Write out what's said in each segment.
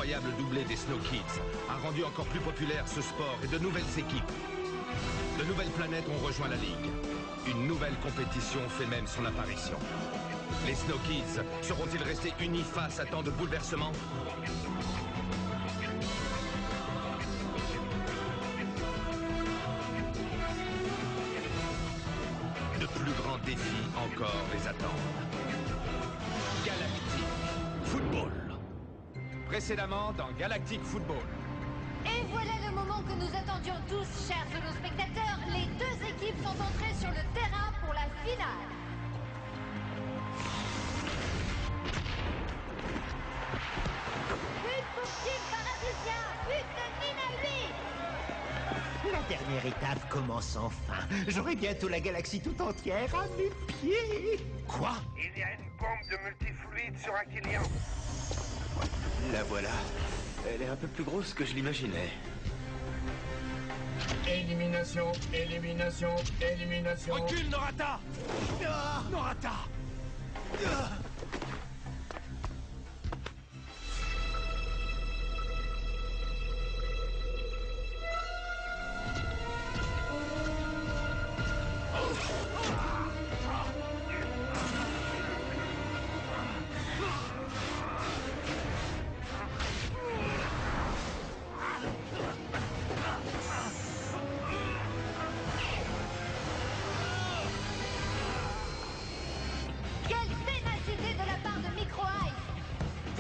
L'incroyable doublé des Snow Kids a rendu encore plus populaire ce sport et de nouvelles équipes. De nouvelles planètes ont rejoint la Ligue. Une nouvelle compétition fait même son apparition. Les Snow Kids seront-ils restés unis face à tant de bouleversements? De plus grands défis encore les attendent. Galactic Football. Précédemment dans Galactic Football. Et voilà le moment que nous attendions tous, chers spectateurs. Les deux équipes sont entrées sur le terrain pour la finale. But pour Team Paradisia, but de Nina 8. La dernière étape commence enfin. J'aurai bientôt la galaxie tout entière à mes pieds. Quoi? Il y a une bombe de multifluide sur Aquilian. La voilà. Elle est un peu plus grosse que je l'imaginais. Élimination, élimination, élimination. Recule, Norata! Norata!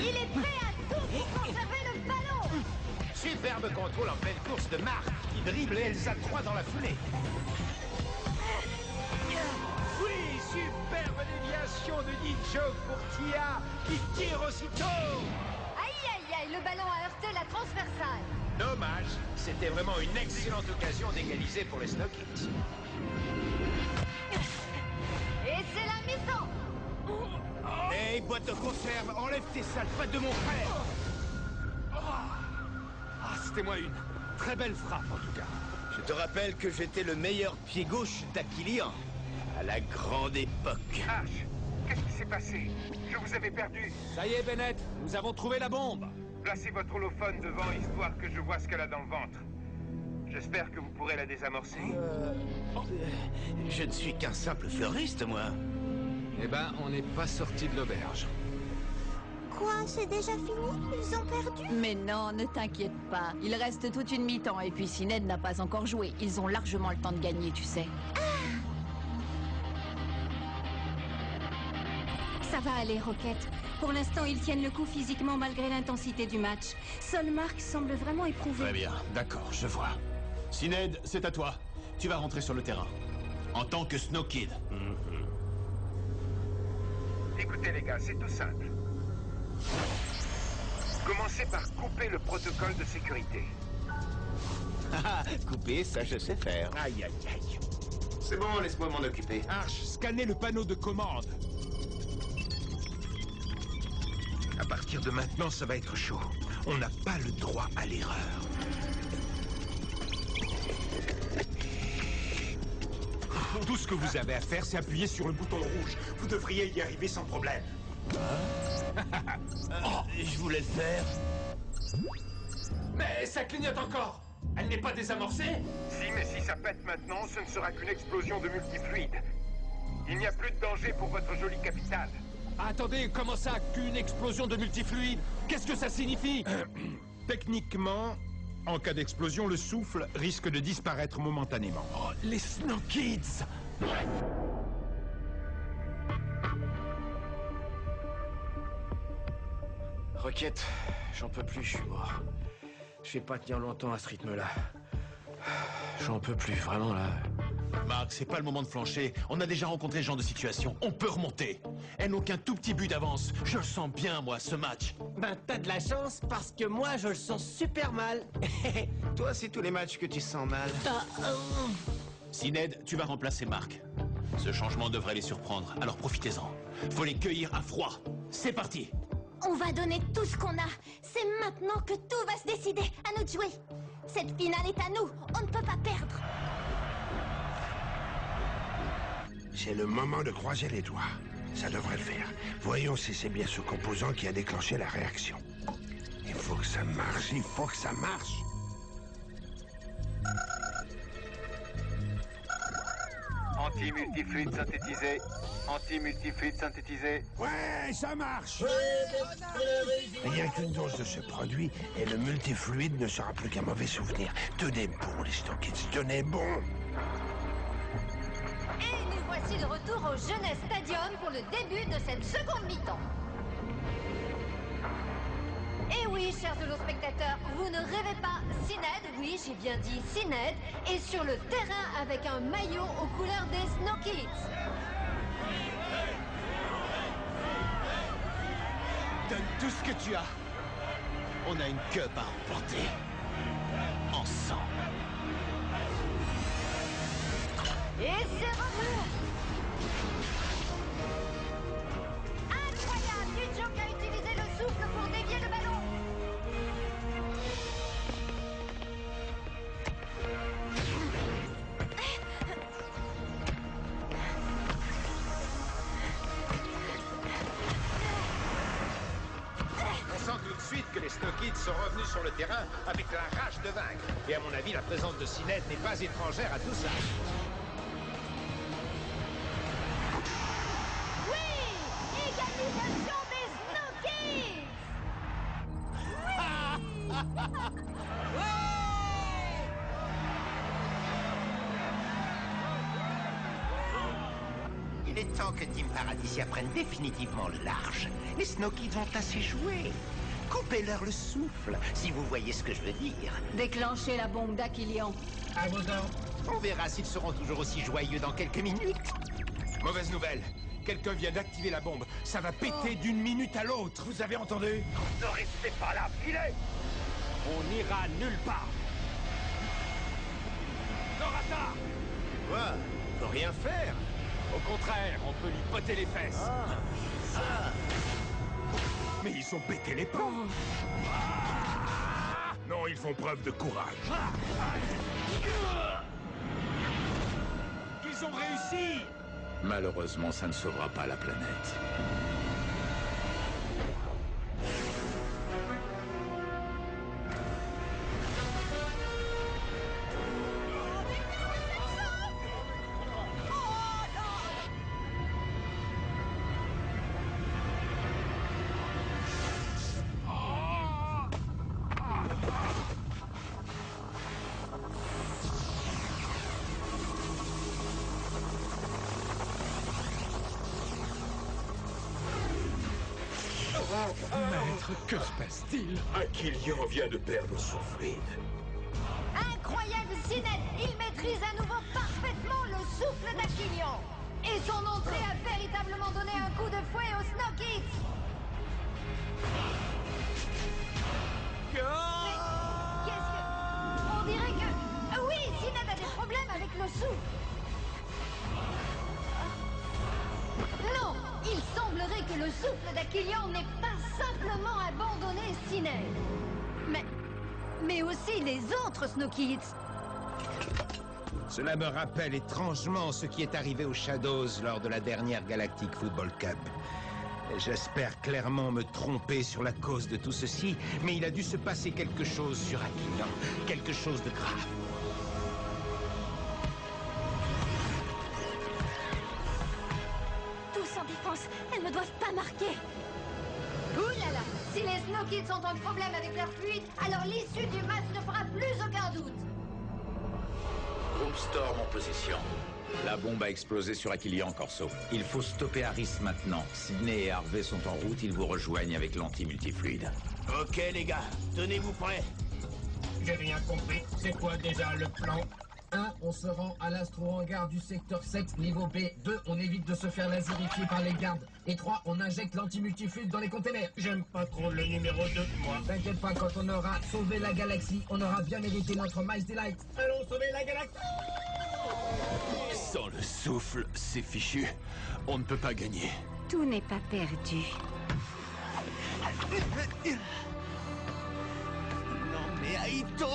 Il est prêt à tout pour conserver le ballon. Superbe contrôle en pleine course de Marc, qui dribble Elsa 3 dans la foulée. Oui, superbe déviation de Ninja pour Tia, qui tire aussitôt. Aïe, aïe, aïe, le ballon a heurté la transversale. Dommage, c'était vraiment une excellente occasion d'égaliser pour les Snow Kids. Et c'est la mi-temps. Hey, boîte de conserve, enlève tes sales pattes de mon frère. Ah, c'était moi une très belle frappe, en tout cas. Je te rappelle que j'étais le meilleur pied gauche d'Aquilian, à la grande époque. Arch, qu'est-ce qui s'est passé? Je vous avais perdu. Ça y est, Bennett, nous avons trouvé la bombe. Placez votre holophone devant, histoire que je vois ce qu'elle a dans le ventre. J'espère que vous pourrez la désamorcer. Je ne suis qu'un simple fleuriste, moi. Eh ben, on n'est pas sorti de l'auberge. Quoi, c'est déjà fini? Ils ont perdu? Mais non, ne t'inquiète pas. Il reste toute une mi-temps et puis si Ned n'a pas encore joué, ils ont largement le temps de gagner, tu sais. Ça va aller, Rocket. Pour l'instant, ils tiennent le coup physiquement malgré l'intensité du match. Seul Marc semble vraiment éprouvé. Très bien, d'accord, je vois. Ned, c'est à toi. Tu vas rentrer sur le terrain. En tant que Snow Kid. Écoutez les gars, c'est tout simple. Commencez par couper le protocole de sécurité. Ah, couper, ça je sais faire. Aïe, aïe, aïe. C'est bon, laisse-moi m'en occuper. Arch, scannez le panneau de commande. À partir de maintenant, ça va être chaud. On n'a pas le droit à l'erreur. Tout ce que vous avez à faire, c'est appuyer sur le bouton rouge. Vous devriez y arriver sans problème. Je voulais le faire. Mais ça clignote encore. Elle n'est pas désamorcée? Si, mais si ça pète maintenant, ce ne sera qu'une explosion de multifluide. Il n'y a plus de danger pour votre jolie capitale. Attendez, comment ça, qu'une explosion de multifluide? Qu'est-ce que ça signifie? Techniquement, en cas d'explosion, le souffle risque de disparaître momentanément. Oh, les Snow Kids! Rocket, j'en peux plus, je suis mort. Je vais pas tenir longtemps à ce rythme-là. J'en peux plus, vraiment, là. Marc, c'est pas le moment de flancher. On a déjà rencontré ce genre de situation. On peut remonter. Elle n'a qu'un tout petit but d'avance. Je le sens bien, moi, ce match. Ben, t'as de la chance, parce que moi, je le sens super mal. Toi, c'est tous les matchs que tu sens mal. Ned, tu vas remplacer Marc. Ce changement devrait les surprendre, alors profitez-en. Faut les cueillir à froid. C'est parti! On va donner tout ce qu'on a. C'est maintenant que tout va se décider. À nous de jouer. Cette finale est à nous. On ne peut pas perdre. C'est le moment de croiser les doigts. Ça devrait le faire. Voyons si c'est bien ce composant qui a déclenché la réaction. Et faut que ça marche, il faut que ça marche. Anti-multifluide synthétisé. Anti-multifluide synthétisé. Ouais, ça marche. Rien qu'une dose de ce produit et le multifluide ne sera plus qu'un mauvais souvenir. Tenez bon, les Snow Kids, tenez bon. Et nous voici de retour au Jeunesse Stadium pour le début de cette seconde mi-temps. Et oui, chers holospectateurs, vous ne rêvez pas, Sinéad, oui, j'ai bien dit Sinéad, est sur le terrain avec un maillot aux couleurs des Snow Kids. Donne tout ce que tu as. On a une cup à remporter. Ensemble. Et c'est revenu. Incroyable, Nujok a utilisé le souffle pour dévier le ballon. On sent tout de suite que les Snow Kids sont revenus sur le terrain avec la rage de vaincre. Et à mon avis, la présence de Sinéad n'est pas étrangère à tout ça. Oui, égalisation des Snow Kids. Il est temps que Team Paradisia prenne définitivement le large. Les Snow Kids ont assez joué. Coupez-leur le souffle, si vous voyez ce que je veux dire. Déclenchez la bombe d'Aquilian. À vos ordres. On verra s'ils seront toujours aussi joyeux dans quelques minutes. Mauvaise nouvelle. Quelqu'un vient d'activer la bombe. Ça va péter d'une minute à l'autre. Vous avez entendu? Ne restez pas là, filez! On n'ira nulle part. Norata! Quoi? On peut rien faire. Au contraire, on peut lui botter les fesses. Mais ils ont pété les plombs. Non, ils font preuve de courage. Ils ont réussi! Malheureusement, ça ne sauvera pas la planète. Maître, que se passe-t-il? Aquilian vient de perdre son fluide. Incroyable Sinéad, il maîtrise à nouveau parfaitement le souffle d'Aquilian. Et son entrée a véritablement donné un coup de fouet aux Snow Kids. Mais qu'est-ce que... On dirait que... Oui, Sinéad a des problèmes avec le souffle. Non, il semblerait que le souffle d'Aquilian n'ait pas simplement abandonné Sinéad. Mais aussi les autres Snow Kids. Cela me rappelle étrangement ce qui est arrivé aux Shadows lors de la dernière Galactic Football Cup. J'espère clairement me tromper sur la cause de tout ceci, mais il a dû se passer quelque chose sur Aquilian, quelque chose de grave. Tous en défense, elles ne doivent pas marquer. Ouh là là, si les Snow Kids ont un problème avec leur fluide, alors l'issue du match ne fera plus aucun doute. Groupe Storm en position. La bombe a explosé sur Aquilian, Corso. Il faut stopper Harris maintenant. Sydney et Harvey sont en route, ils vous rejoignent avec l'anti-multifluide. Ok, les gars, tenez-vous prêts. J'ai rien compris. C'est quoi déjà le plan? 1. On se rend à l'astro-hangar du secteur 7, niveau B. 2. On évite de se faire laserifier par les gardes. Et 3. On injecte l'anti-multifluide dans les containers. J'aime pas trop le numéro 2, moi. T'inquiète pas, quand on aura sauvé la galaxie, on aura bien mérité notre Miles Delight. Allons sauver la galaxie! Sans le souffle, c'est fichu. On ne peut pas gagner. Tout n'est pas perdu. Non mais Aito!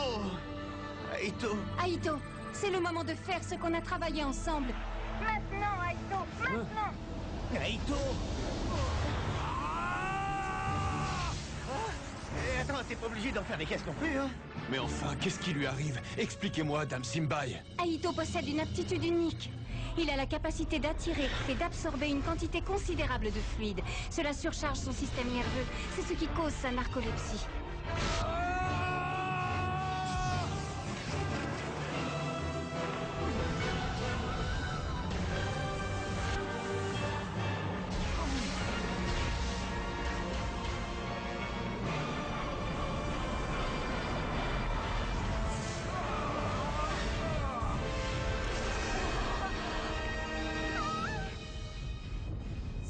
Aito! Aito, c'est le moment de faire ce qu'on a travaillé ensemble. Maintenant, Aito, maintenant! Aito! attends, t'es pas obligé d'en faire des caisses non plus, hein? Mais enfin, qu'est-ce qui lui arrive? Expliquez-moi, Dame Simbai. Aito possède une aptitude unique. Il a la capacité d'attirer et d'absorber une quantité considérable de fluide. Cela surcharge son système nerveux. C'est ce qui cause sa narcolepsie.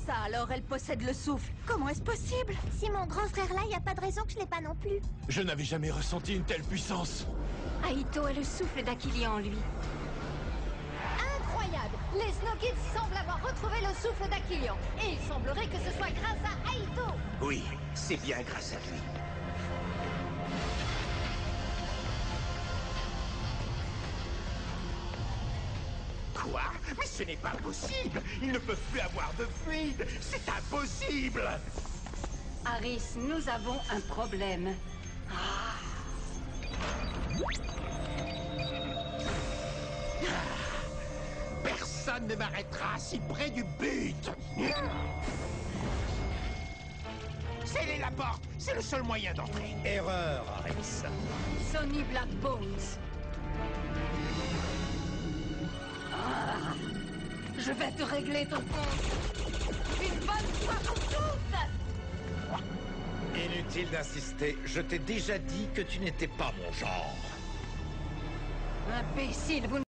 Ça alors, elle possède le souffle. Comment est-ce possible? Si mon grand frère là, y a pas de raison que je l'ai pas non plus. Je n'avais jamais ressenti une telle puissance. Aito a le souffle d'Aquilia en lui. Incroyable! Les Snow Kids semblent avoir retrouvé le souffle d'Aquilion. Et il semblerait que ce soit grâce à Aito. Oui, c'est bien grâce à lui. Quoi? Mais ce n'est pas possible! Ils ne peuvent plus avoir de fluide! C'est impossible! Aris, nous avons un problème. Personne ne m'arrêtera si près du but! Scellez la porte! C'est le seul moyen d'entrer! Erreur, Aris. Sonny Black Bones. Je vais te régler ton compte. Une bonne fois pour toutes. Inutile d'insister, je t'ai déjà dit que tu n'étais pas mon genre. Imbécile, vous